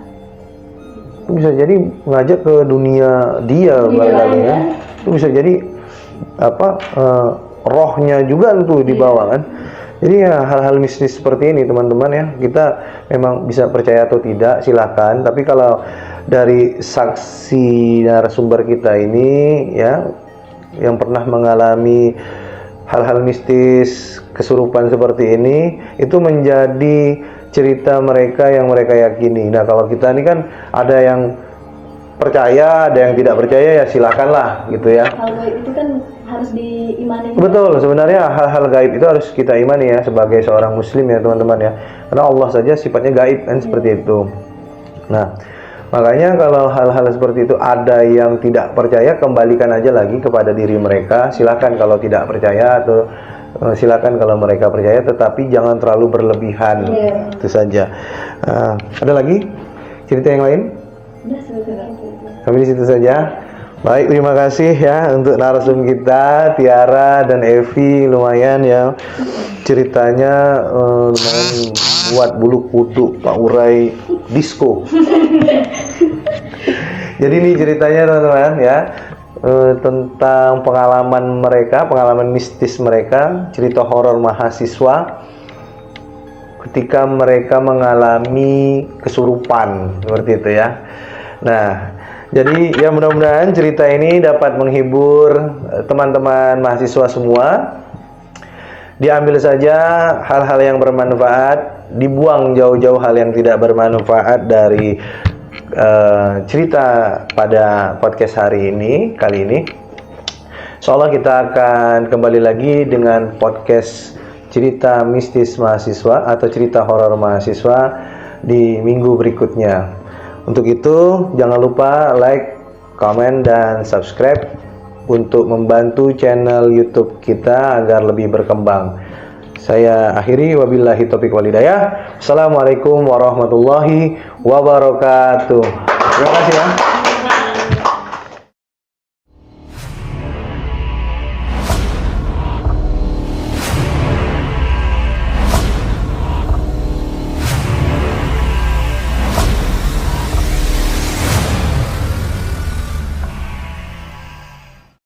Itu bisa jadi ngajak ke dunia dia barangkali ya. Itu bisa jadi rohnya juga tuh dibawa kan. Jadi ya hal-hal mistis seperti ini teman-teman ya, kita memang bisa percaya atau tidak silakan. Tapi kalau dari saksi narasumber kita ini ya, yang pernah mengalami hal-hal mistis kesurupan seperti ini, itu menjadi cerita mereka yang mereka yakini. Nah kalau kita ini kan ada yang percaya, ada yang tidak percaya, ya silakanlah gitu ya. Hal gaib itu kan harus diimani. Betul, sebenarnya hal-hal gaib itu harus kita imani ya sebagai seorang muslim ya teman-teman ya. Karena Allah saja sifatnya gaib kan seperti itu. Nah, makanya kalau hal-hal seperti itu ada yang tidak percaya, kembalikan aja lagi kepada diri mereka. Silakan kalau tidak percaya, atau silakan kalau mereka percaya, tetapi jangan terlalu berlebihan. Itu saja. Ada lagi cerita yang lain? Udah sebetulnya itu. Sampai di situ saja. Baik, terima kasih ya untuk narasum kita Tiara dan Evi, lumayan ya ceritanya, lumayan buat bulu kuduk Pak Urai disco. Jadi ini ceritanya teman-teman ya, tentang pengalaman mereka, pengalaman mistis mereka, cerita horor mahasiswa ketika mereka mengalami kesurupan seperti itu ya. Nah, jadi ya mudah-mudahan cerita ini dapat menghibur teman-teman mahasiswa semua. Diambil saja hal-hal yang bermanfaat, dibuang jauh-jauh hal yang tidak bermanfaat dari cerita pada podcast kali ini. Insyaallah kita akan kembali lagi dengan podcast cerita mistis mahasiswa atau cerita horor mahasiswa di minggu berikutnya. Untuk itu jangan lupa like, komen, dan subscribe untuk membantu channel YouTube kita agar lebih berkembang. Saya akhiri, wabillahi taufiq wal hidayah. Assalamualaikum warahmatullahi wabarakatuh. Terima kasih ya.